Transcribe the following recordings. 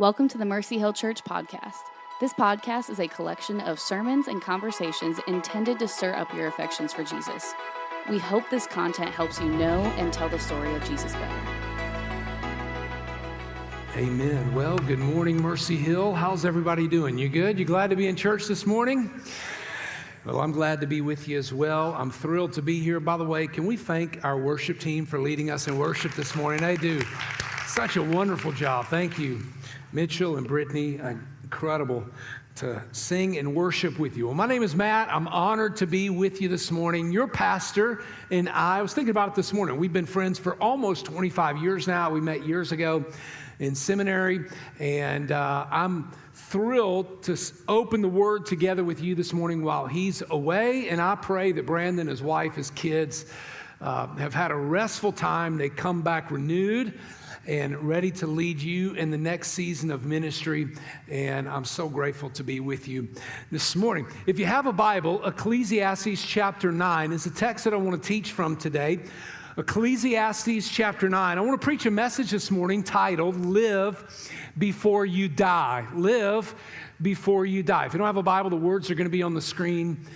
Welcome to the Mercy Hill Church podcast. This podcast is a collection of sermons and conversations intended to stir up your affections for Jesus. We hope this content helps you know and tell the story of Jesus better. Amen. Well, good morning, Mercy Hill. How's everybody doing? You good? You glad to be in church this morning? Well, I'm glad to be with you as well. I'm thrilled to be here. By the way, can we thank our worship team for leading us in worship this morning? They do such a wonderful job. Thank you, Mitchell and Brittany. Incredible to sing and worship with you. Well, my name is Matt. I'm honored to be with you this morning. Your pastor and I was thinking about it this morning. We've been friends for almost 25 years now. We met years ago in seminary, and I'm thrilled to open the Word together with you this morning while he's away, and I pray that Brandon, his wife, his kids have had a restful time. They come back renewed and ready to lead you in the next season of ministry, and I'm so grateful to be with you this morning. If you have a Bible, Ecclesiastes chapter 9 is the text that I want to teach from today. Ecclesiastes chapter 9. I want to preach a message this morning titled, Live Before You Die. Live Before You Die. If you don't have a Bible, the words are going to be on the screen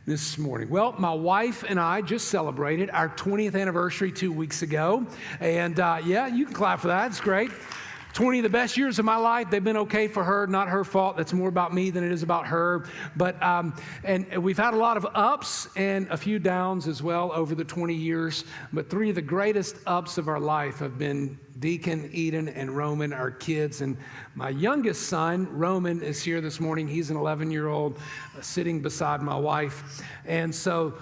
this morning. Well, my wife and I just celebrated our 20th anniversary 2 weeks ago. And yeah, you can clap for that. It's great. 20 of the best years of my life. They've been okay for her, not her fault. That's more about me than it is about her. But, and we've had a lot of ups and a few downs as well over the 20 years. But three of the greatest ups of our life have been Deacon, Eden, and Roman, our kids. And my youngest son, Roman, is here this morning. He's an 11-year-old sitting beside my wife. And so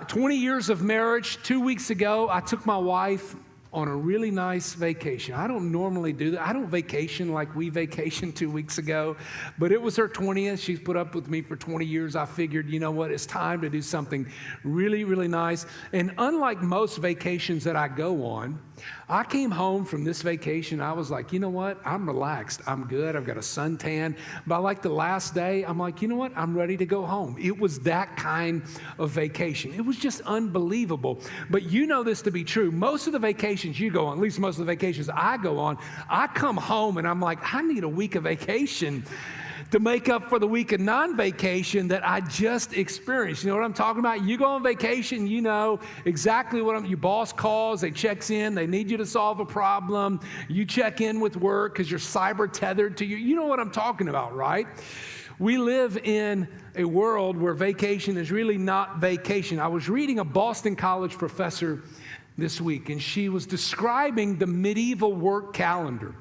20 years of marriage. 2 weeks ago, I took my wife on a really nice vacation. I don't normally do that. I don't vacation like we vacationed 2 weeks ago, but it was her 20th. She's put up with me for 20 years. I figured, you know what, it's time to do something really, really nice. And unlike most vacations that I go on, I came home from this vacation. I was like, you know what, I'm relaxed. I'm good. I've got a suntan. But like the last day, I'm like, you know what, I'm ready to go home. It was that kind of vacation. It was just unbelievable. But you know this to be true. Most of the vacations you go on, at least most of the vacations I go on, I come home and I'm like, I need a week of vacation to make up for the week of non-vacation that I just experienced. You know what I'm talking about? You go on vacation, you know exactly what your boss calls, they checks in, they need you to solve a problem. You check in with work because you're cyber tethered to you. You know what I'm talking about, right? We live in a world where vacation is really not vacation. I was reading a Boston College professor this week, and she was describing the medieval work calendar.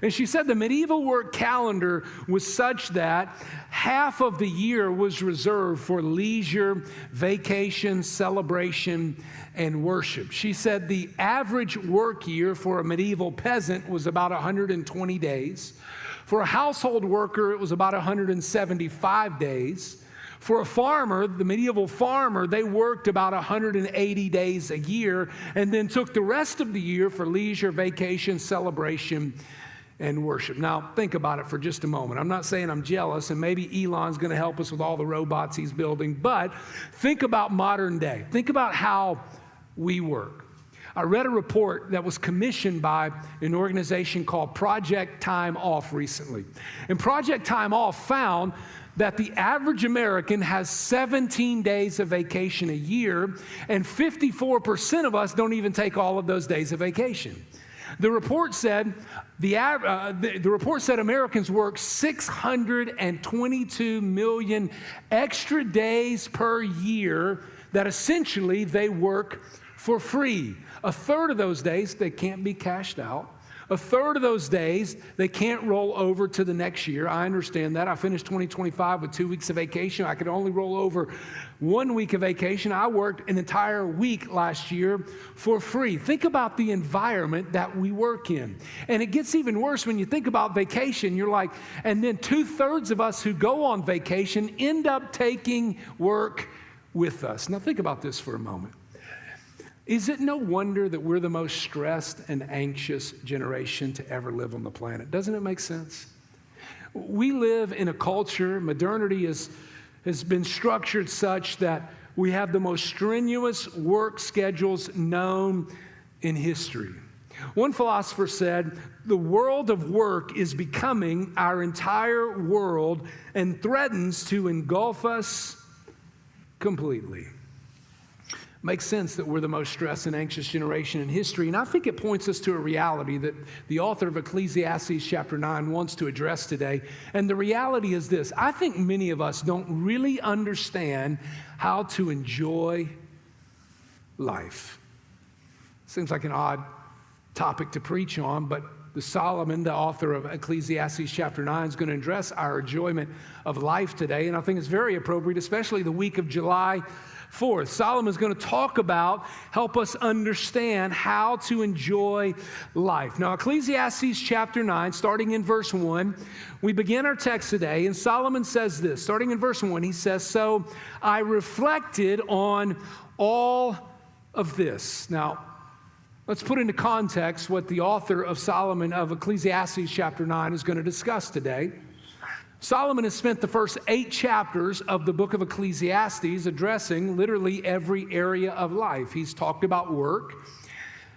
And she said the medieval work calendar was such that half of the year was reserved for leisure, vacation, celebration, and worship. She said the average work year for a medieval peasant was about 120 days. For a household worker, it was about 175 days. For a farmer, the medieval farmer, they worked about 180 days a year and then took the rest of the year for leisure, vacation, celebration, and worship. Now, think about it for just a moment. I'm not saying I'm jealous, and maybe Elon's going to help us with all the robots he's building, but think about modern day. Think about how we work. I read a report that was commissioned by an organization called Project Time Off recently. And Project Time Off found that the average American has 17 days of vacation a year, and 54% of us don't even take all of those days of vacation. The report said Americans work 622 million extra days per year that essentially they work for free. A third of those days, they can't be cashed out. A third of those days, they can't roll over to the next year. I understand that. I finished 2025 with 2 weeks of vacation. I could only roll over 1 week of vacation. I worked an entire week last year for free. Think about the environment that we work in. And it gets even worse when you think about vacation. You're like, and then 2/3 of us who go on vacation end up taking work with us. Now think about this for a moment. Is it no wonder that we're the most stressed and anxious generation to ever live on the planet? Doesn't it make sense? We live in a culture, modernity has been structured such that we have the most strenuous work schedules known in history. One philosopher said, the world of work is becoming our entire world and threatens to engulf us completely. Makes sense that we're the most stressed and anxious generation in history, and I think it points us to a reality that the author of Ecclesiastes chapter 9 wants to address today. And the reality is this: I think many of us don't really understand how to enjoy life. Seems like an odd topic to preach on, but Solomon, the author of Ecclesiastes chapter 9, is going to address our enjoyment of life today, and I think it's very appropriate, especially the week of July 4th. Solomon is going to talk about, help us understand how to enjoy life. Now, Ecclesiastes chapter 9, starting in verse 1, we begin our text today, and Solomon says this, starting in verse 1, he says, "So I reflected on all of this." Now, let's put into context what the author of Solomon of Ecclesiastes chapter 9 is going to discuss today. Solomon has spent the first 8 chapters of the book of Ecclesiastes addressing literally every area of life. He's talked about work.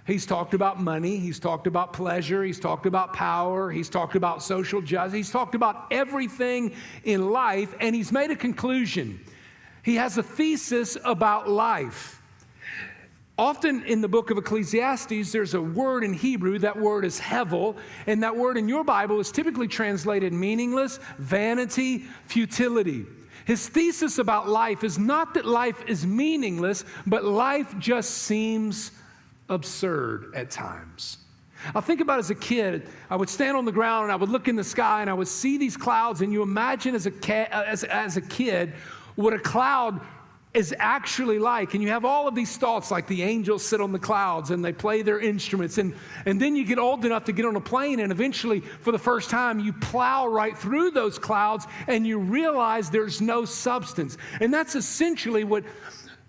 He's talked about money. He's talked about pleasure. He's talked about power. He's talked about social justice. He's talked about everything in life, and he's made a conclusion. He has a thesis about life. Often in the book of Ecclesiastes, there's a word in Hebrew. That word is hevel, and that word in your Bible is typically translated meaningless, vanity, futility. His thesis about life is not that life is meaningless, but life just seems absurd at times. I think about as a kid, I would stand on the ground and I would look in the sky and I would see these clouds, and you imagine as a kid what a cloud is actually like, and you have all of these thoughts like the angels sit on the clouds and they play their instruments, and then you get old enough to get on a plane, and eventually for the first time you plow right through those clouds and you realize there's no substance. And that's essentially what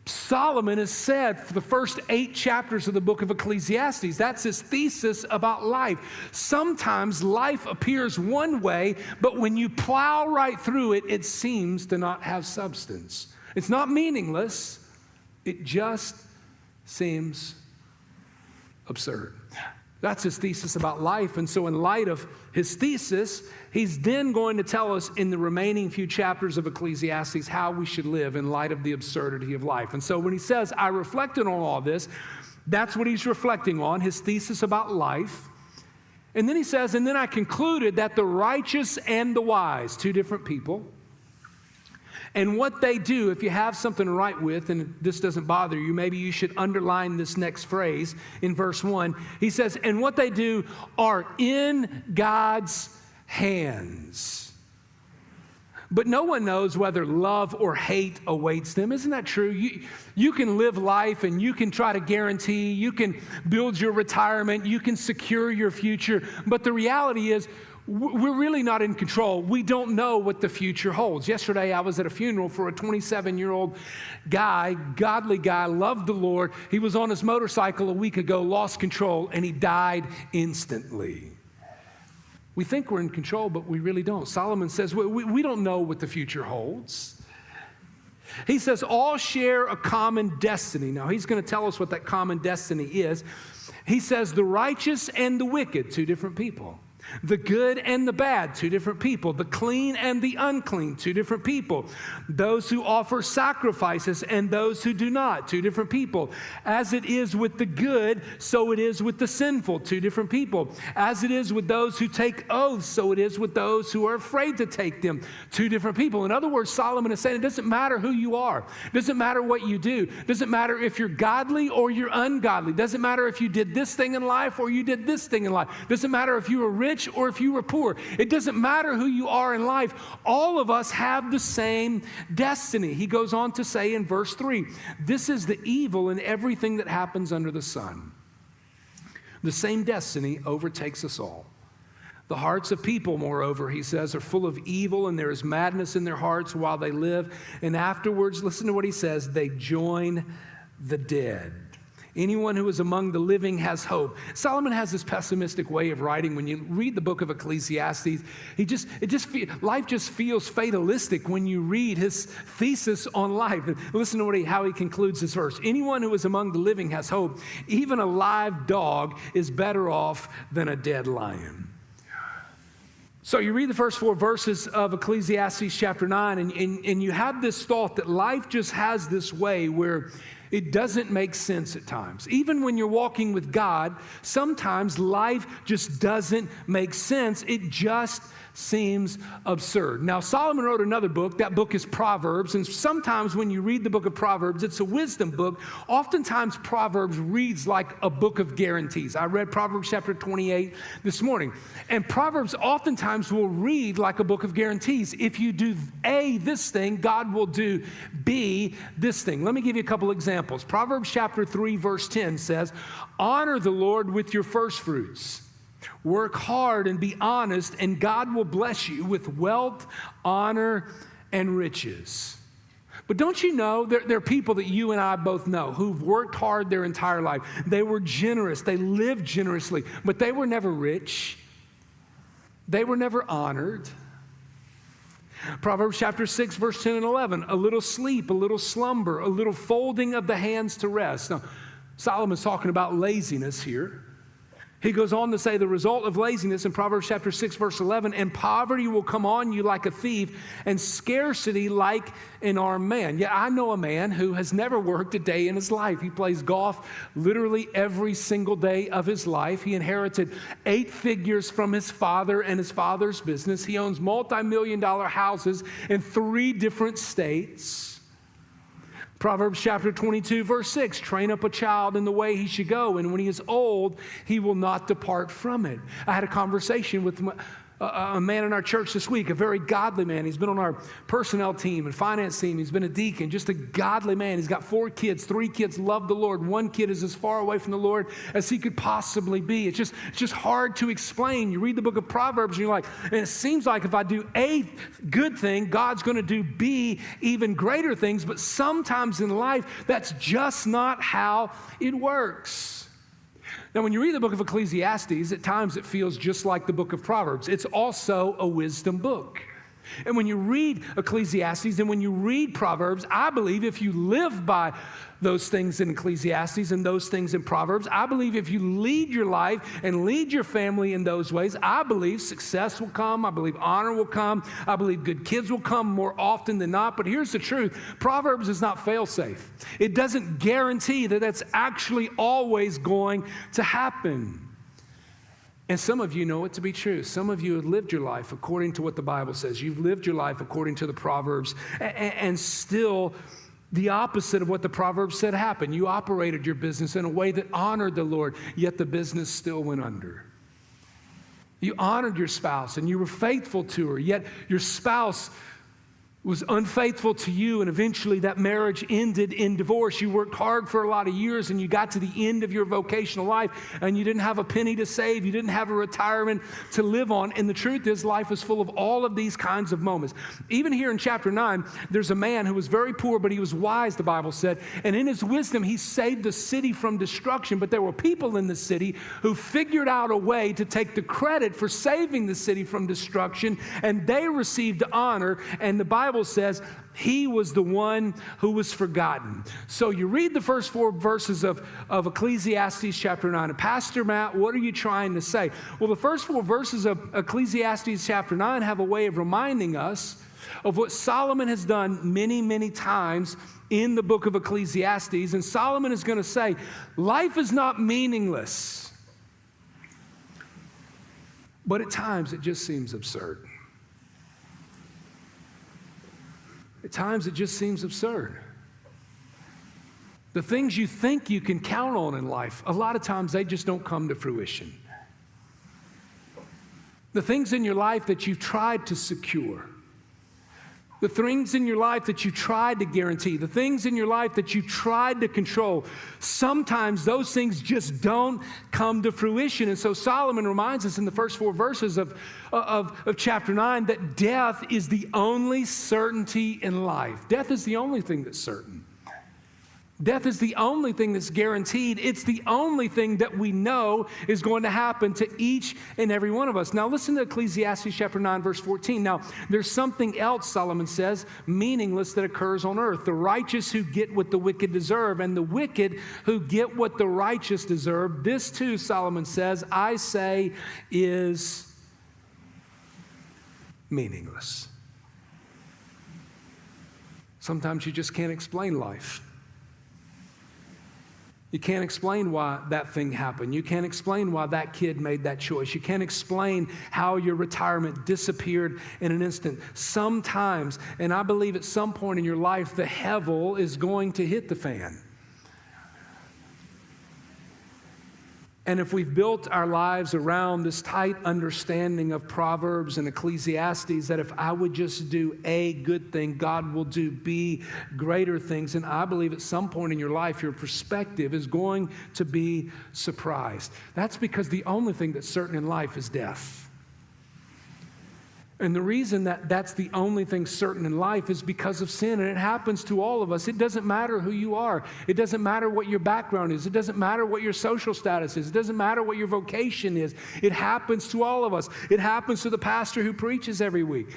Solomon has said for the first 8 chapters of the book of Ecclesiastes. That's his thesis about life. Sometimes life appears one way, but when you plow right through it, it seems to not have substance. It's not meaningless, it just seems absurd. That's his thesis about life. And so in light of his thesis, he's then going to tell us in the remaining few chapters of Ecclesiastes how we should live in light of the absurdity of life. And so when he says, I reflected on all this, that's what he's reflecting on, his thesis about life. And then he says, and then I concluded that the righteous and the wise, 2 different people, and what they do, if you have something to write with, and this doesn't bother you, maybe you should underline this next phrase in verse 1. He says, and what they do are in God's hands. But no one knows whether love or hate awaits them. Isn't that true? You can live life and you can try to guarantee, you can build your retirement, you can secure your future. But the reality is, we're really not in control. We don't know what the future holds. Yesterday, I was at a funeral for a 27-year-old guy, godly guy, loved the Lord. He was on his motorcycle a week ago, lost control, and he died instantly. We think we're in control, but we really don't. Solomon says we don't know what the future holds. He says all share a common destiny. Now, he's going to tell us what that common destiny is. He says the righteous and the wicked, 2 different people. The good and the bad, 2 different people. The clean and the unclean, 2 different people. Those who offer sacrifices and those who do not, 2 different people. As it is with the good, so it is with the sinful, 2 different people. As it is with those who take oaths, so it is with those who are afraid to take them, 2 different people. In other words, Solomon is saying it doesn't matter who you are. It doesn't matter what you do. It doesn't matter if you're godly or you're ungodly. It doesn't matter if you did this thing in life or you did this thing in life. It doesn't matter if you were rich or if you were poor. It doesn't matter who you are in life. All of us have the same destiny. He goes on to say in verse 3, this is the evil in everything that happens under the sun. The same destiny overtakes us all. The hearts of people, moreover, he says, are full of evil, and there is madness in their hearts while they live. And afterwards, listen to what he says, they join the dead. Anyone who is among the living has hope. Solomon has this pessimistic way of writing. When you read the book of Ecclesiastes, life just feels fatalistic when you read his thesis on life. Listen to how he concludes this verse. Anyone who is among the living has hope. Even a live dog is better off than a dead lion. So you read the first 4 verses of Ecclesiastes chapter 9, and you have this thought that life just has this way where it doesn't make sense at times. Even when you're walking with God, sometimes life just doesn't make sense. It just seems absurd. Now, Solomon wrote another book. That book is Proverbs. And sometimes when you read the book of Proverbs, it's a wisdom book. Oftentimes, Proverbs reads like a book of guarantees. I read Proverbs chapter 28 this morning. And Proverbs oftentimes will read like a book of guarantees. If you do A, this thing, God will do B, this thing. Let me give you a couple examples. Proverbs chapter 3, verse 10 says, honor the Lord with your first fruits. Work hard and be honest, and God will bless you with wealth, honor, and riches. But don't you know, there are people that you and I both know who've worked hard their entire life. They were generous. They lived generously, but they were never rich. They were never honored. Proverbs chapter 6, verse 10 and 11, a little sleep, a little slumber, a little folding of the hands to rest. Now, Solomon's talking about laziness here. He goes on to say the result of laziness in Proverbs chapter 6, verse 11, and poverty will come on you like a thief and scarcity like an armed man. Yeah, I know a man who has never worked a day in his life. He plays golf literally every single day of his life. He inherited 8 figures from his father and his father's business. He owns multi-million-dollar houses in 3 different states. Proverbs chapter 22, verse 6, train up a child in the way he should go, and when he is old, he will not depart from it. I had a conversation with a man in our church this week, a very godly man. He's been on our personnel team and finance team. He's been a deacon, just a godly man. He's got 4 kids. 3 kids love the Lord. 1 kid is as far away from the Lord as he could possibly be. It's just hard to explain. You read the book of Proverbs and you're like, and it seems like if I do A good thing, God's going to do B even greater things. But sometimes in life, that's just not how it works. Now, when you read the book of Ecclesiastes, at times it feels just like the book of Proverbs. It's also a wisdom book. And when you read Ecclesiastes and when you read Proverbs, I believe if you live by those things in Ecclesiastes and those things in Proverbs, I believe if you lead your life and lead your family in those ways, I believe success will come. I believe honor will come. I believe good kids will come more often than not. But here's the truth. Proverbs is not fail-safe. It doesn't guarantee that that's actually always going to happen. And some of you know it to be true. Some of you have lived your life according to what the Bible says. You've lived your life according to the Proverbs, and still the opposite of what the Proverbs said happened. You operated your business in a way that honored the Lord, yet the business still went under. You honored your spouse, and you were faithful to her, yet your spouse was unfaithful to you, and eventually that marriage ended in divorce. You worked hard for a lot of years, and you got to the end of your vocational life, and you didn't have a penny to save. You didn't have a retirement to live on. And the truth is, life is full of all of these kinds of moments. Even here in chapter 9, there's a man who was very poor, but he was wise, the Bible said. And in his wisdom, he saved the city from destruction. But there were people in the city who figured out a way to take the credit for saving the city from destruction, and they received honor. And the Bible says he was the one who was forgotten. So you read the first 4 verses of Ecclesiastes chapter 9. And Pastor Matt, what are you trying to say? Well, the first 4 verses of Ecclesiastes chapter 9 have a way of reminding us of what Solomon has done many, many times in the book of Ecclesiastes. And Solomon is going to say, life is not meaningless, but at times it just seems absurd. At times, it just seems absurd. The things you think you can count on in life, a lot of times they just don't come to fruition. The things in your life that you've tried to secure, the things in your life that you tried to guarantee, the things in your life that you tried to control, sometimes those things just don't come to fruition. And so Solomon reminds us in the first 4 verses of chapter 9 that death is the only certainty in life. Death is the only thing that's certain. Death is the only thing that's guaranteed. It's the only thing that we know is going to happen to each and every one of us. Now listen to Ecclesiastes chapter 9, verse 14. Now there's something else, Solomon says, meaningless that occurs on earth. The righteous who get what the wicked deserve, and the wicked who get what the righteous deserve. This too, Solomon says, I say is meaningless. Sometimes you just can't explain life. You can't explain why that thing happened. You can't explain why that kid made that choice. You can't explain how your retirement disappeared in an instant. Sometimes, and I believe at some point in your life, the hevel is going to hit the fan. And if we've built our lives around this tight understanding of Proverbs and Ecclesiastes, that if I would just do a good thing, God will do B, greater things. And I believe at some point in your life, your perspective is going to be surprised. That's because the only thing that's certain in life is death. And the reason that that's the only thing certain in life is because of sin, and it happens to all of us. It doesn't matter who you are. It doesn't matter what your background is. It doesn't matter what your social status is. It doesn't matter what your vocation is. It happens to all of us. It happens to the pastor who preaches every week.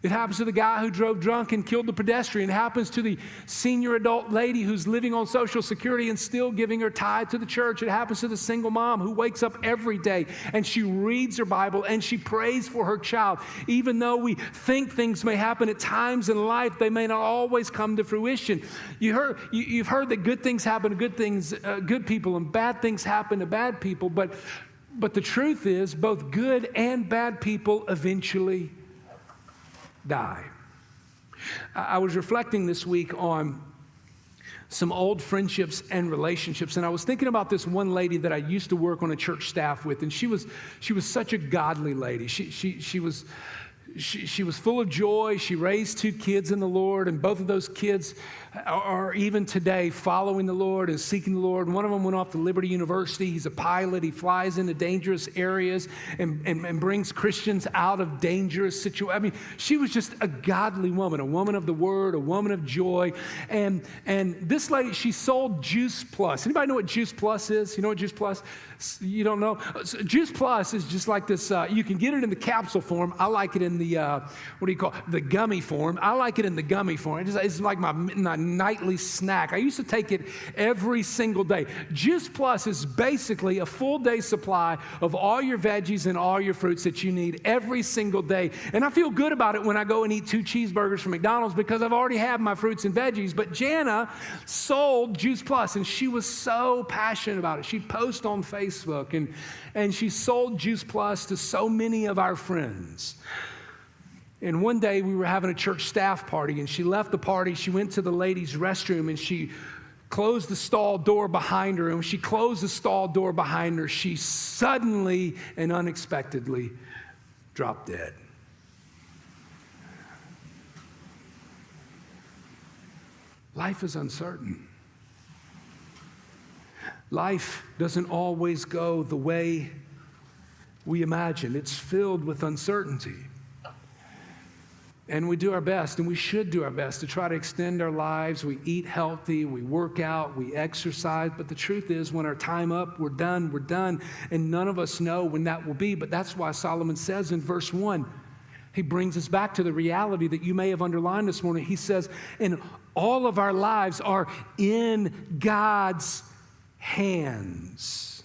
It happens to the guy who drove drunk and killed the pedestrian. It happens to the senior adult lady who's living on Social Security and still giving her tithe to the church. It happens to the single mom who wakes up every day and she reads her Bible and she prays for her child. Even though we think things may happen at times in life, they may not always come to fruition. You've heard that good things happen to good people, and bad things happen to bad people. But the truth is, both good and bad people eventually die. I was reflecting this week on some old friendships and relationships, and I was thinking about this one lady that I used to work on a church staff with, and she was such a godly lady. She was full of joy. She raised 2 kids in the Lord, and both of those kids are even today following the Lord and seeking the Lord. One of them went off to Liberty University. He's a pilot. He flies into dangerous areas and brings Christians out of dangerous situations. I mean, she was just a godly woman, a woman of the Word, a woman of joy. And this lady, she sold Juice Plus. Anybody know what Juice Plus is? You know what Juice Plus? You don't know? Juice Plus is just like this. You can get it in the capsule form. I like it in the, the gummy form. I like it in the gummy form. It's like my nightly snack. I used to take it every single day. Juice Plus is basically a full day supply of all your veggies and all your fruits that you need every single day. And I feel good about it when I go and eat 2 cheeseburgers from McDonald's because I've already had my fruits and veggies. But Jana sold Juice Plus, and she was so passionate about it. She'd post on Facebook, and she sold Juice Plus to so many of our friends. And one day we were having a church staff party, and she left the party. She went to the ladies' restroom, and she closed the stall door behind her. And when she closed the stall door behind her, she suddenly and unexpectedly dropped dead. Life is uncertain. Life doesn't always go the way we imagine. It's filled with uncertainty. And we do our best, and we should do our best to try to extend our lives. We eat healthy, we work out, we exercise. But the truth is, when our time up, we're done. And none of us know when that will be. But that's why Solomon says in verse 1, he brings us back to the reality that you may have underlined this morning. He says, and all of our lives are in God's hands.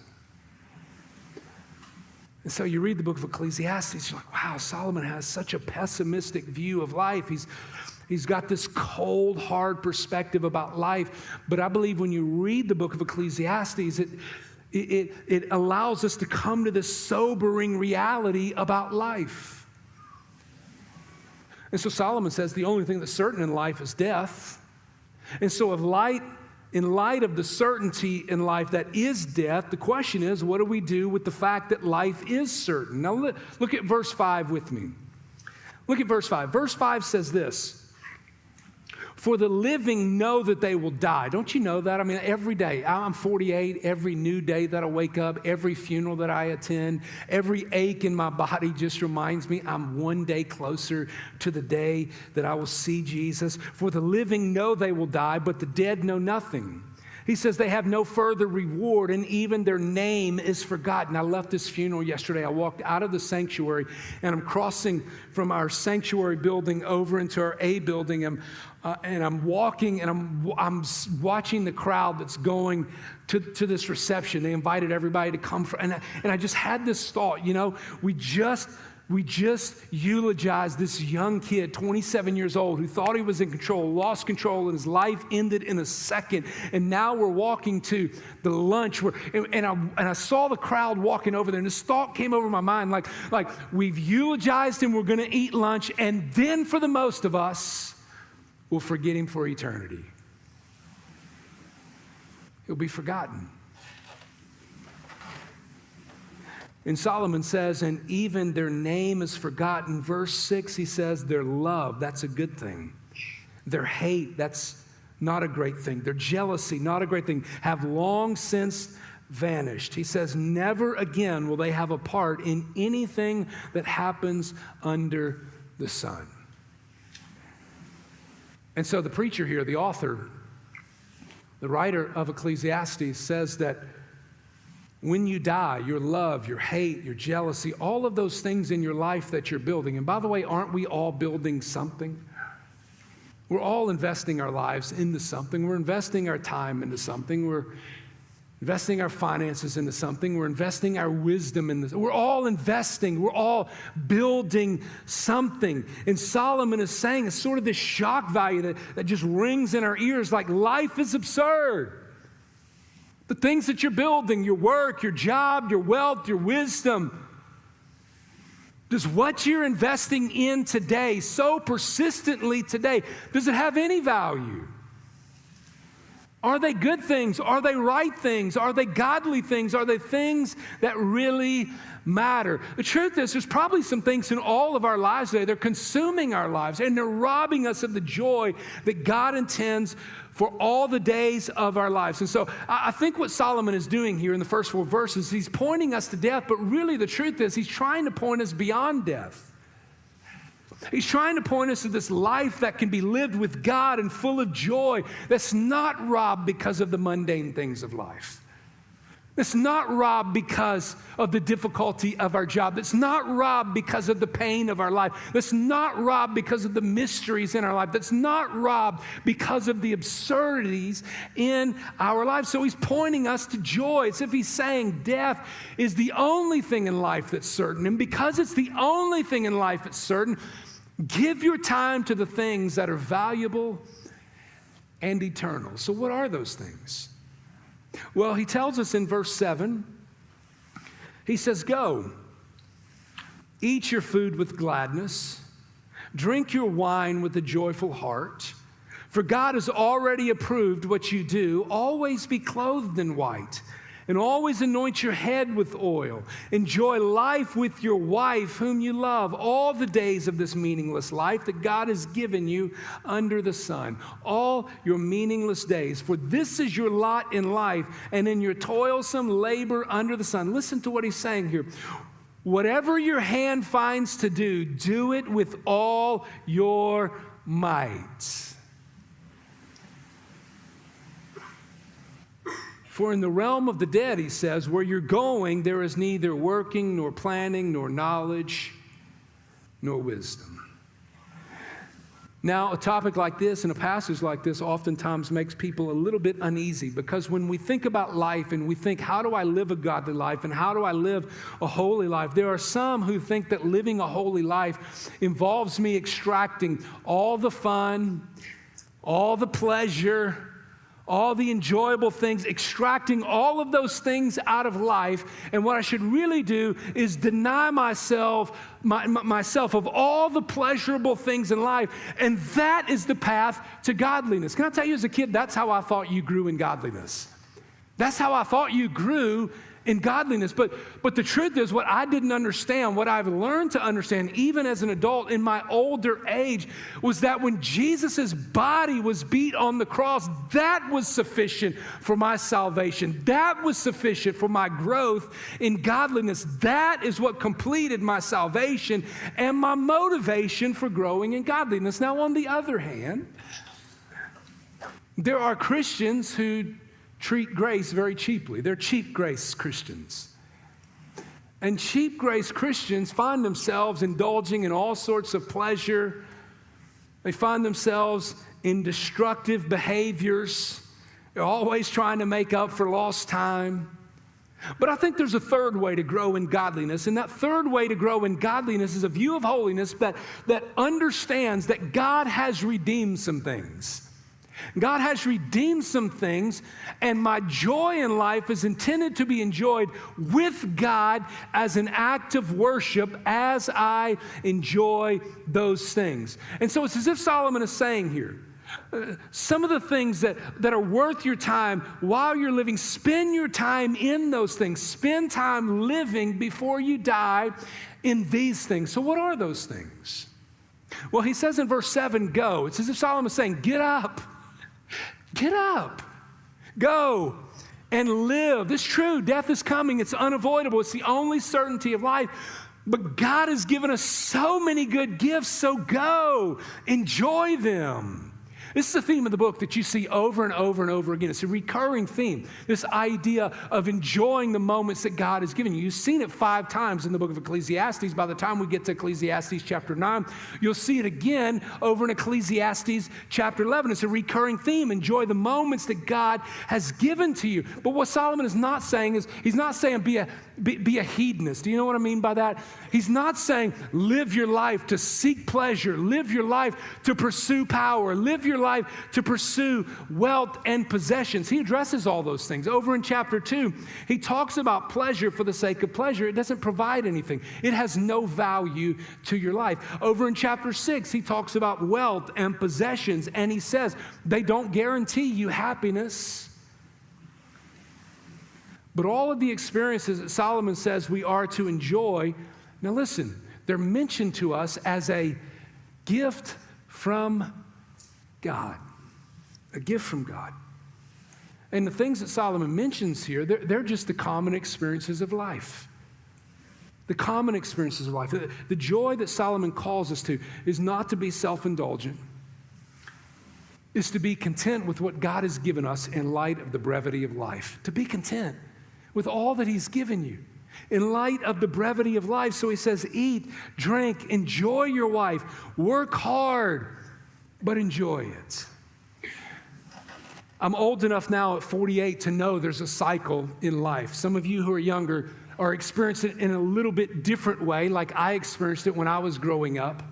And so you read the book of Ecclesiastes, you're like, wow, Solomon has such a pessimistic view of life. He's got this cold, hard perspective about life. But I believe when you read the book of Ecclesiastes, it allows us to come to this sobering reality about life. And so Solomon says the only thing that's certain in life is death. And so in light of the certainty in life that is death, the question is, what do we do with the fact that life is certain? Now look at verse 5 with me. Look at verse 5. Verse 5 says this, for the living know that they will die. Don't you know that? I mean, every day, I'm 48, every new day that I wake up, every funeral that I attend, every ache in my body just reminds me I'm one day closer to the day that I will see Jesus. For the living know they will die, but the dead know nothing. He says they have no further reward, and even their name is forgotten. I left this funeral yesterday. I walked out of the sanctuary, and I'm crossing from our sanctuary building over into our A building, and I'm walking, and I'm watching the crowd that's going to this reception. They invited everybody to come, and I just had this thought, we just eulogized this young kid, 27 years old, who thought he was in control, lost control, and his life ended in a second. And now we're walking to the lunch, and I saw the crowd walking over there, and this thought came over my mind, like we've eulogized him, we're going to eat lunch, and then for the most of us, we'll forget him for eternity. He'll be forgotten. And Solomon says, and even their name is forgotten. Verse 6, he says, their love, that's a good thing. Their hate, that's not a great thing. Their jealousy, not a great thing, have long since vanished. He says, never again will they have a part in anything that happens under the sun. And so the preacher here, the author, the writer of Ecclesiastes says that when you die, your love, your hate, your jealousy, all of those things in your life that you're building, and by the way, aren't we all building something? We're all investing our lives into something. We're investing our time into something. We're investing our finances into something. We're investing our wisdom in this. We're all investing. We're all building something. And Solomon is saying, it's sort of this shock value that just rings in our ears, like life is absurd. The things that you're building, your work, your job, your wealth, your wisdom, does what you're investing in today, so persistently today, does it have any value? Are they good things? Are they right things? Are they godly things? Are they things that really matter? The truth is, there's probably some things in all of our lives today. They're consuming our lives, and they're robbing us of the joy that God intends for all the days of our lives. And so I think what Solomon is doing here in the first 4 verses, he's pointing us to death, but really the truth is he's trying to point us beyond death. He's trying to point us to this life that can be lived with God and full of joy, that's not robbed because of the mundane things of life. That's not robbed because of the difficulty of our job. That's not robbed because of the pain of our life. That's not robbed because of the mysteries in our life. That's not robbed because of the absurdities in our lives. So he's pointing us to joy. It's as if he's saying death is the only thing in life that's certain. And because it's the only thing in life that's certain, give your time to the things that are valuable and eternal. So what are those things? Well, he tells us in verse 7, he says, go, eat your food with gladness, drink your wine with a joyful heart, for God has already approved what you do. Always be clothed in white, and always anoint your head with oil. Enjoy life with your wife, whom you love, all the days of this meaningless life that God has given you under the sun. All your meaningless days, for this is your lot in life, and in your toilsome labor under the sun. Listen to what he's saying here. Whatever your hand finds to do, do it with all your might. For in the realm of the dead, he says, where you're going, there is neither working, nor planning, nor knowledge, nor wisdom. Now, a topic like this and a passage like this oftentimes makes people a little bit uneasy, because when we think about life and we think, how do I live a godly life and how do I live a holy life? There are some who think that living a holy life involves me extracting all the fun, all the pleasure, all the enjoyable things, extracting all of those things out of life. And what I should really do is deny myself of all the pleasurable things in life. And that is the path to godliness. Can I tell you, as a kid, that's how I thought you grew in godliness. That's how I thought you grew in godliness. But the truth is, what I didn't understand, what I've learned to understand even as an adult in my older age, was that when Jesus' body was beat on the cross, that was sufficient for my salvation. That was sufficient for my growth in godliness. That is what completed my salvation and my motivation for growing in godliness. Now, on the other hand, there are Christians who treat grace very cheaply. They're cheap grace Christians. And cheap grace Christians find themselves indulging in all sorts of pleasure. They find themselves in destructive behaviors. They're always trying to make up for lost time. But I think there's a third way to grow in godliness, and that third way to grow in godliness is a view of holiness that understands that God has redeemed some things. God has redeemed some things, and my joy in life is intended to be enjoyed with God as an act of worship as I enjoy those things. And so it's as if Solomon is saying here, some of the things that are worth your time while you're living, spend your time in those things. Spend time living before you die in these things. So what are those things? Well, he says in verse 7, go. It's as if Solomon is saying, get up. Get up. Go and live. It's true. Death is coming. It's unavoidable. It's the only certainty of life. But God has given us so many good gifts, so go. Enjoy them. This is a theme of the book that you see over and over and over again. It's a recurring theme, this idea of enjoying the moments that God has given you. You've seen it 5 times in the book of Ecclesiastes. By the time we get to Ecclesiastes chapter 9, you'll see it again over in Ecclesiastes chapter 11. It's a recurring theme. Enjoy the moments that God has given to you. But what Solomon is not saying is, he's not saying be a hedonist. Do you know what I mean by that? He's not saying live your life to seek pleasure, live your life to pursue power, live your life to pursue wealth and possessions. He addresses all those things. Over in chapter 2, he talks about pleasure for the sake of pleasure. It doesn't provide anything. It has no value to your life. Over in chapter 6, he talks about wealth and possessions, and he says they don't guarantee you happiness. But all of the experiences that Solomon says we are to enjoy, now listen, they're mentioned to us as a gift from God, a gift from God. And the things that Solomon mentions here, they're just the common experiences of life. The common experiences of life. The joy that Solomon calls us to is not to be self-indulgent. It's to be content with what God has given us in light of the brevity of life. To be content with all that he's given you in light of the brevity of life. So he says, eat, drink, enjoy your wife, work hard, but enjoy it. I'm old enough now at 48 to know there's a cycle in life. Some of you who are younger are experiencing it in a little bit different way, like I experienced it when I was growing up.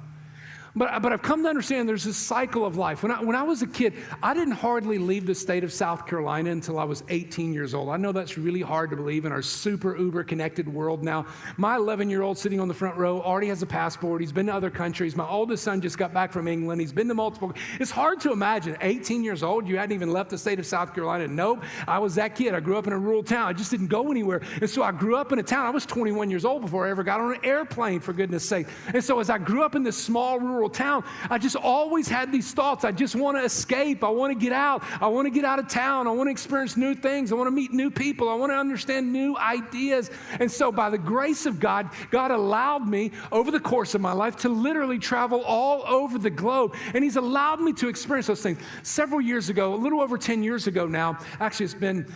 But I've come to understand there's this cycle of life. When I was a kid, I didn't hardly leave the state of South Carolina until I was 18 years old. I know that's really hard to believe in our super uber connected world now. My 11-year-old sitting on the front row already has a passport. He's been to other countries. My oldest son just got back from England. He's been to multiple. It's hard to imagine 18 years old, you hadn't even left the state of South Carolina. Nope, I was that kid. I grew up in a rural town. I just didn't go anywhere. And so I grew up in a town. I was 21 years old before I ever got on an airplane, for goodness sake. And so as I grew up in this small rural town, I just always had these thoughts. I just want to escape. I want to get out. I want to get out of town. I want to experience new things. I want to meet new people. I want to understand new ideas. And so by the grace of God, God allowed me over the course of my life to literally travel all over the globe. And he's allowed me to experience those things. Several years ago, a little over 10 years ago now, actually it's been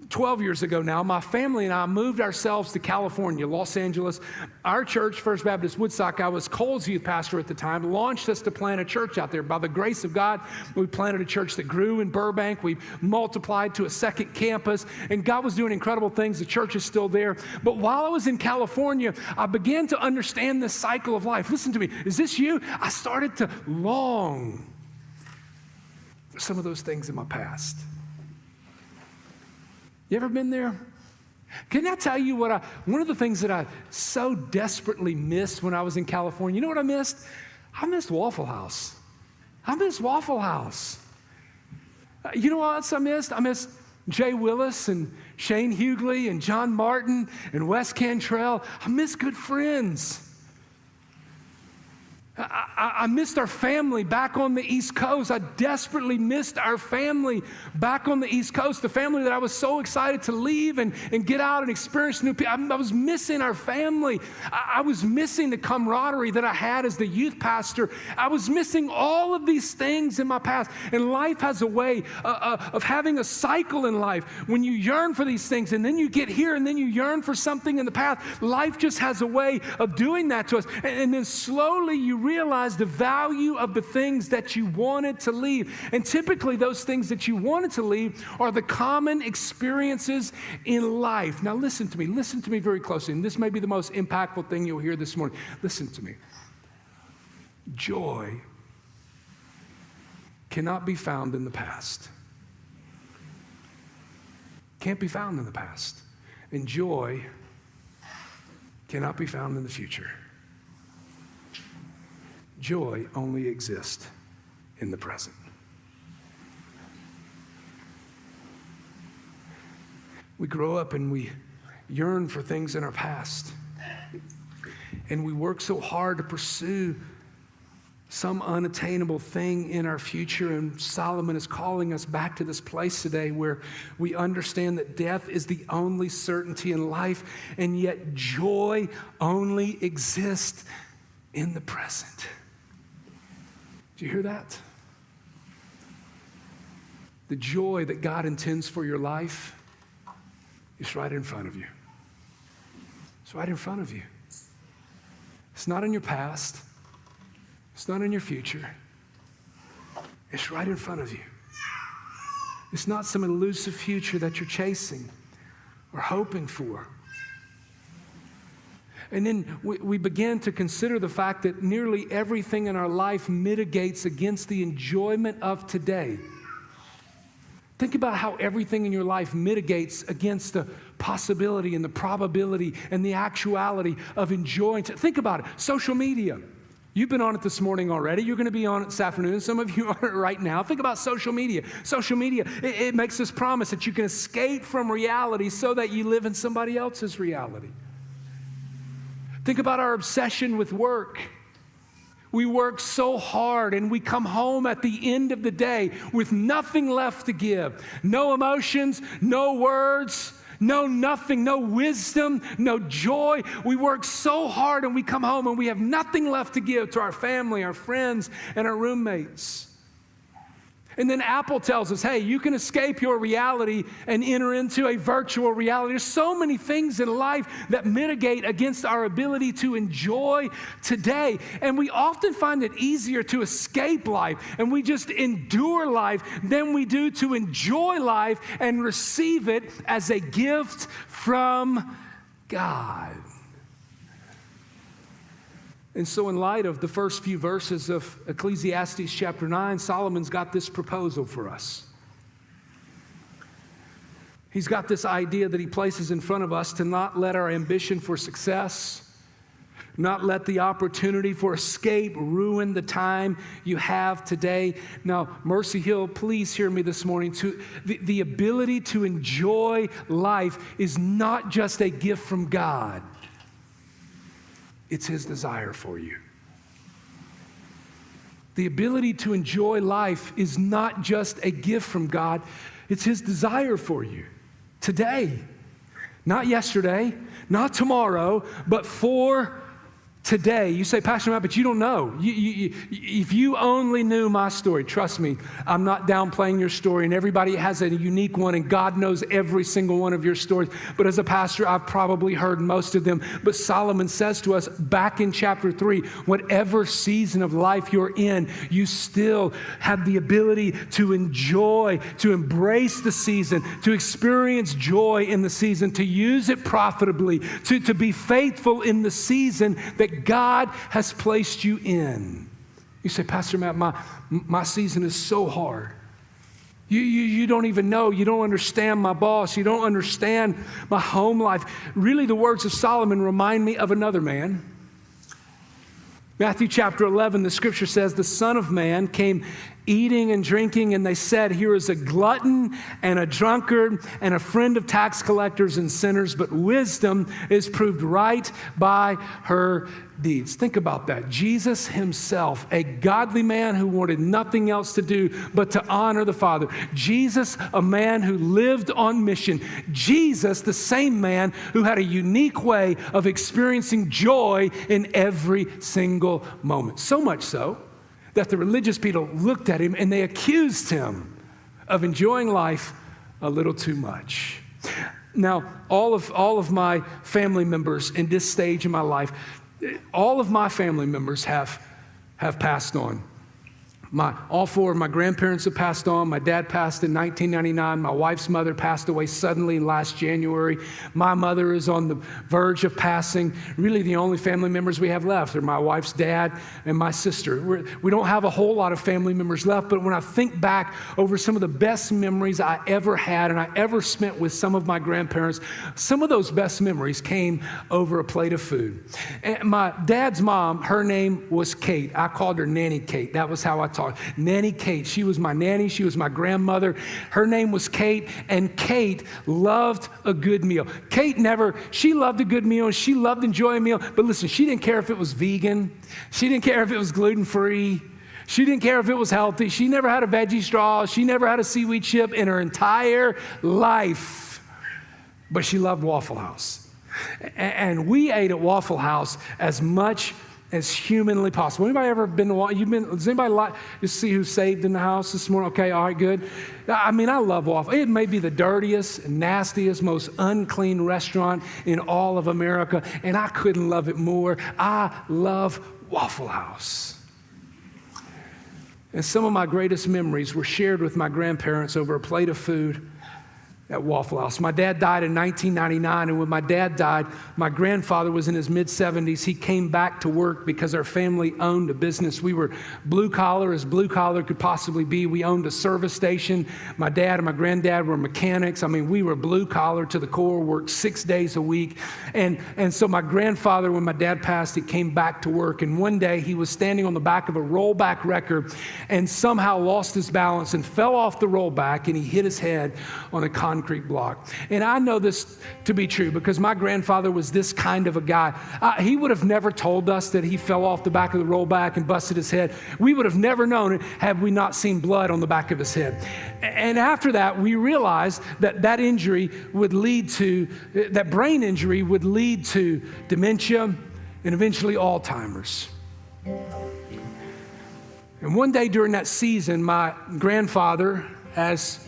12 years ago now, my family and I moved ourselves to California, Los Angeles. Our church, First Baptist Woodstock, I was Cole's youth pastor at the time, launched us to plant a church out there. By the grace of God, we planted a church that grew in Burbank. We multiplied to a second campus, and God was doing incredible things. The church is still there. But while I was in California, I began to understand this cycle of life. Listen to me. Is this you? I started to long for some of those things in my past. You ever been there? Can I tell you one of the things that I so desperately missed when I was in California? You know what I missed? I missed Waffle House. I missed Waffle House. You know what else I missed? I missed Jay Willis and Shane Hughley and John Martin and Wes Cantrell. I miss good friends. I missed our family back on the East Coast. I desperately missed our family back on the East Coast, the family that I was so excited to leave and get out and experience new people. I was missing our family. I was missing the camaraderie that I had as the youth pastor. I was missing all of these things in my past. And life has a way of having a cycle in life. When you yearn for these things and then you get here and then you yearn for something in the past, life just has a way of doing that to us. And then slowly you realize the value of the things that you wanted to leave. And typically those things that you wanted to leave are the common experiences in life. Now listen to me very closely. And this may be the most impactful thing you'll hear this morning. Listen to me. Joy cannot be found in the past. Can't be found in the past. And joy cannot be found in the future. Joy only exists in the present. We grow up and we yearn for things in our past. And we work so hard to pursue some unattainable thing in our future. And Solomon is calling us back to this place today where we understand that death is the only certainty in life, and yet joy only exists in the present. Do you hear that? The joy that God intends for your life is right in front of you. It's right in front of you. It's not in your past. It's not in your future. It's right in front of you. It's not some elusive future that you're chasing or hoping for. And then we begin to consider the fact that nearly everything in our life mitigates against the enjoyment of today. Think about how everything in your life mitigates against the possibility and the probability and the actuality of enjoying. Think about it. Social media. You've been on it this morning already. You're going to be on it this afternoon. Some of you are on it right now. Think about social media. Social media, it makes this promise that you can escape from reality so that you live in somebody else's reality. Think about our obsession with work. We work so hard and we come home at the end of the day with nothing left to give. No emotions, no words, no nothing, no wisdom, no joy. We work so hard and we come home and we have nothing left to give to our family, our friends, and our roommates. And then Apple tells us, hey, you can escape your reality and enter into a virtual reality. There's so many things in life that mitigate against our ability to enjoy today. And we often find it easier to escape life and we just endure life than we do to enjoy life and receive it as a gift from God. And so in light of the first few verses of Ecclesiastes chapter 9, Solomon's got this proposal for us. He's got this idea that he places in front of us to not let our ambition for success, not let the opportunity for escape ruin the time you have today. Now, Mercy Hill, please hear me this morning. The ability to enjoy life is not just a gift from God. It's His desire for you. The ability to enjoy life is not just a gift from God. It's His desire for you today. Not yesterday, not tomorrow, but for today. You say, Pastor Matt, but you don't know. If you only knew my story, trust me, I'm not downplaying your story, and everybody has a unique one, and God knows every single one of your stories. But as a pastor, I've probably heard most of them. But Solomon says to us back in chapter 3, whatever season of life you're in, you still have the ability to enjoy, to embrace the season, to experience joy in the season, to use it profitably, to be faithful in the season that God has placed you in. You say, Pastor Matt, my season is so hard. You don't even know. You don't understand my boss. You don't understand my home life. Really, the words of Solomon remind me of another man. Matthew chapter 11, the scripture says, the Son of Man came eating and drinking, and they said, here is a glutton and a drunkard and a friend of tax collectors and sinners, but wisdom is proved right by her deeds. Think about that. Jesus himself, a godly man who wanted nothing else to do but to honor the Father. Jesus, a man who lived on mission. Jesus, the same man who had a unique way of experiencing joy in every single moment. So much so that the religious people looked at him and they accused him of enjoying life a little too much. Now, all of my family members in this stage of my life, all of my family members have passed on. All four of my grandparents have passed on. My dad passed in 1999. My wife's mother passed away suddenly last January. My mother is on the verge of passing. Really, the only family members we have left are my wife's dad and my sister. We don't have a whole lot of family members left, but when I think back over some of the best memories I ever had and I ever spent with some of my grandparents, some of those best memories came over a plate of food. And my dad's mom, her name was Kate. I called her Nanny Kate. That was how I talked. Nanny Kate. She was my nanny. She was my grandmother. Her name was Kate, and Kate loved a good meal. She loved a good meal, and she loved enjoying a meal, but listen, she didn't care if it was vegan. She didn't care if it was gluten-free. She didn't care if it was healthy. She never had a veggie straw. She never had a seaweed chip in her entire life, but she loved Waffle House. And we ate at Waffle House as much as humanly possible. Anybody ever been to does anybody just see who's saved in the house this morning? Okay, all right, good. I mean, I love Waffle. It may be the dirtiest, nastiest, most unclean restaurant in all of America, and I couldn't love it more. I love Waffle House. And some of my greatest memories were shared with my grandparents over a plate of food at Waffle House. My dad died in 1999, and when my dad died, my grandfather was in his mid-70s. He came back to work because our family owned a business. We were blue collar as blue collar could possibly be. We owned a service station. My dad and my granddad were mechanics. I mean, we were blue collar to the core, worked 6 days a week. And so my grandfather, when my dad passed, he came back to work. And one day he was standing on the back of a rollback wrecker and somehow lost his balance and fell off the rollback, and he hit his head on a concrete block. And I know this to be true because my grandfather was this kind of a guy. He would have never told us that he fell off the back of the rollback and busted his head. We would have never known it had we not seen blood on the back of his head. And after that, we realized that that brain injury would lead to dementia and eventually Alzheimer's. And one day during that season, my grandfather, as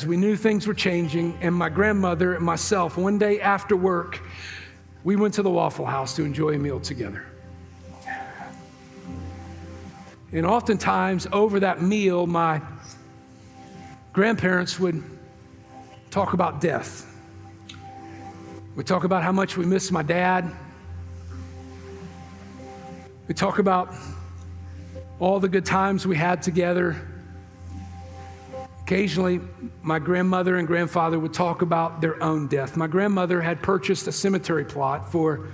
we knew things were changing, and my grandmother and myself, one day after work, we went to the Waffle House to enjoy a meal together. And oftentimes over that meal, my grandparents would talk about death. We'd talk about how much we miss my dad. We'd talk about all the good times we had together. Occasionally, my grandmother and grandfather would talk about their own death. My grandmother had purchased a cemetery plot for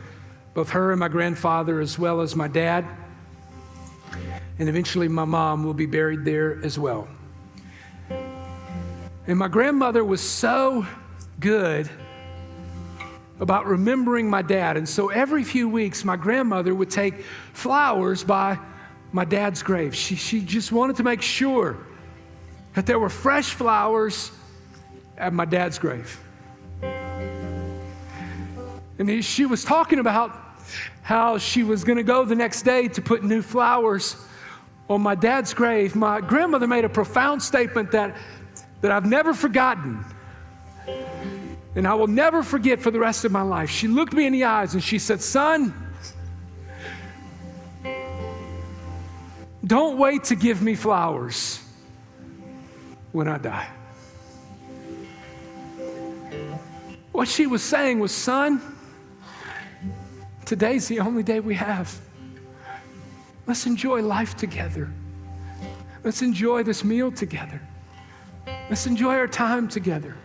both her and my grandfather, as well as my dad. And eventually, my mom will be buried there as well. And my grandmother was so good about remembering my dad. And so every few weeks, my grandmother would take flowers by my dad's grave. She just wanted to make sure that there were fresh flowers at my dad's grave. And she was talking about how she was going to go the next day to put new flowers on my dad's grave. My grandmother made a profound statement that I've never forgotten, and I will never forget for the rest of my life. She looked me in the eyes and she said, "Son, don't wait to give me flowers when I die." What she was saying was, son, today's the only day we have. Let's enjoy life together. Let's enjoy this meal together. Let's enjoy our time together.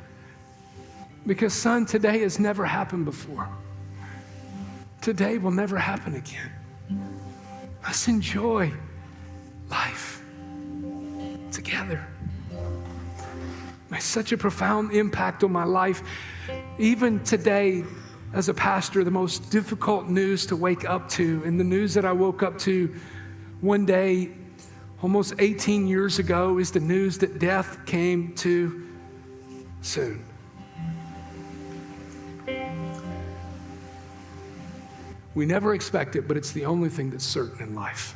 Because, son, today has never happened before. Today will never happen again. Let's enjoy life together. It made such a profound impact on my life. Even today, as a pastor, the most difficult news to wake up to, and the news that I woke up to one day almost 18 years ago, is the news that death came too soon. We never expect it, but it's the only thing that's certain in life.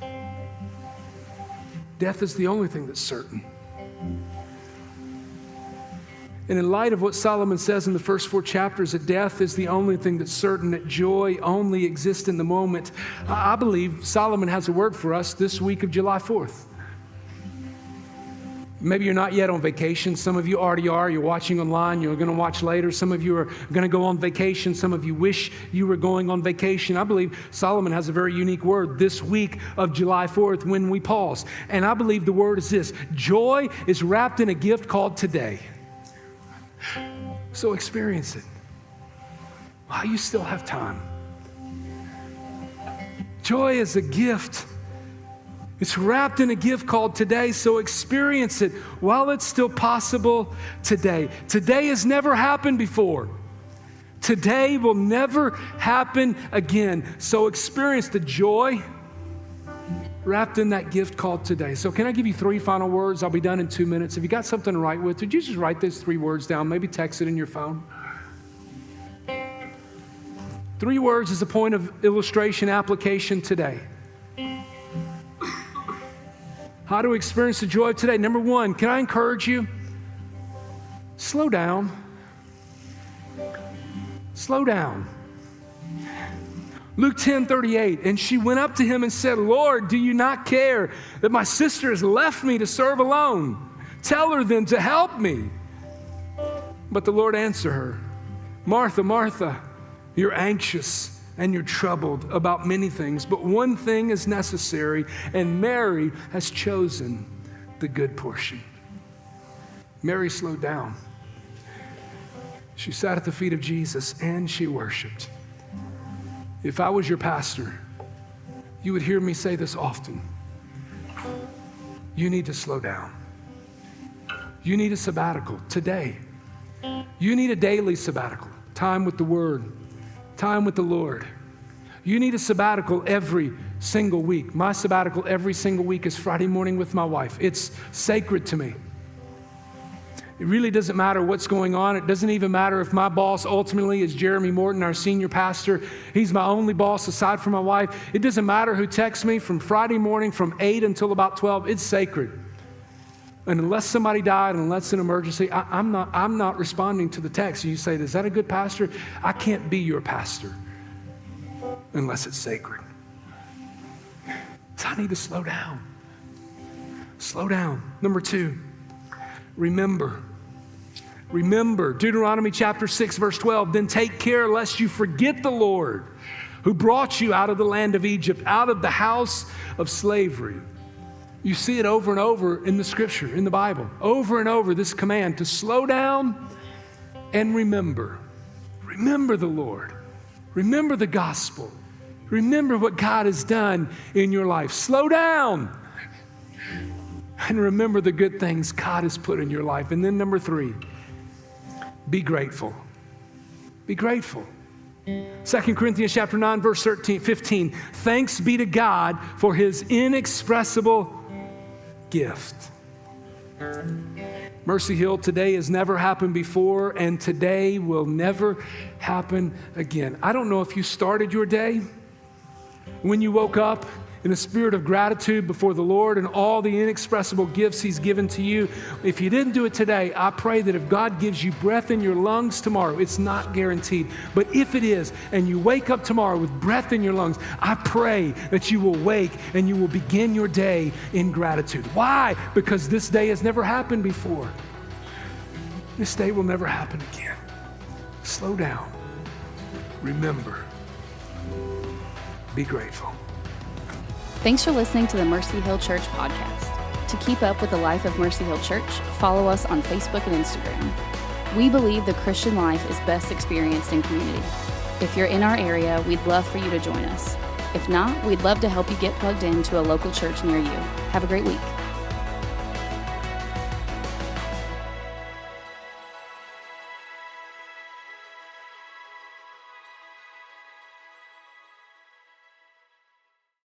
Death is the only thing that's certain. And in light of what Solomon says in the first 4 chapters, that death is the only thing that's certain, that joy only exists in the moment, I believe Solomon has a word for us this week of July 4th. Maybe you're not yet on vacation. Some of you already are. You're watching online. You're going to watch later. Some of you are going to go on vacation. Some of you wish you were going on vacation. I believe Solomon has a very unique word this week of July 4th when we pause. And I believe the word is this: joy is wrapped in a gift called today. So experience it while you still have time. Joy is a gift. It's wrapped in a gift called today, so experience it while it's still possible today. Today has never happened before. Today will never happen again. So experience the joy wrapped in that gift called today. So can I give you 3 final words? I'll be done in 2 minutes. If you got something to write with, would you just write those 3 words down? Maybe text it in your phone. 3 words as a point of illustration application today. How to experience the joy of today. Number 1, can I encourage you? Slow down. Slow down. Luke 10:38, and she went up to him and said, Lord, do you not care that my sister has left me to serve alone? Tell her then to help me. But the Lord answered her, Martha, Martha, you're anxious and you're troubled about many things, but one thing is necessary, and Mary has chosen the good portion. Mary slowed down. She sat at the feet of Jesus and she worshiped. If I was your pastor, you would hear me say this often. You need to slow down. You need a sabbatical today. You need a daily sabbatical, time with the Word, time with the Lord. You need a sabbatical every single week. My sabbatical every single week is Friday morning with my wife. It's sacred to me. It really doesn't matter what's going on. It doesn't even matter if my boss ultimately is Jeremy Morton, our senior pastor. He's my only boss aside from my wife. It doesn't matter who texts me from Friday morning from 8 until about 12. It's sacred. And unless somebody died, unless an emergency, I'm not responding to the text. You say, is that a good pastor? I can't be your pastor unless it's sacred. So I need to slow down. Slow down. Number 2, remember. Remember, Deuteronomy chapter 6, verse 12, then take care lest you forget the Lord who brought you out of the land of Egypt, out of the house of slavery. You see it over and over in the scripture, in the Bible. Over and over, this command to slow down and remember. Remember the Lord. Remember the gospel. Remember what God has done in your life. Slow down and remember the good things God has put in your life. And then number 3, be grateful. Be grateful. 2 Corinthians chapter 9, verse 15. Thanks be to God for his inexpressible gift. Mercy Hill, today has never happened before, and today will never happen again. I don't know if you started your day when you woke up in a spirit of gratitude before the Lord and all the inexpressible gifts he's given to you. If you didn't do it today, I pray that if God gives you breath in your lungs tomorrow, it's not guaranteed, but if it is, and you wake up tomorrow with breath in your lungs, I pray that you will wake and you will begin your day in gratitude. Why? Because this day has never happened before. This day will never happen again. Slow down. Remember. Be grateful. Thanks for listening to the Mercy Hill Church podcast. To keep up with the life of Mercy Hill Church, follow us on Facebook and Instagram. We believe the Christian life is best experienced in community. If you're in our area, we'd love for you to join us. If not, we'd love to help you get plugged into a local church near you. Have a great week.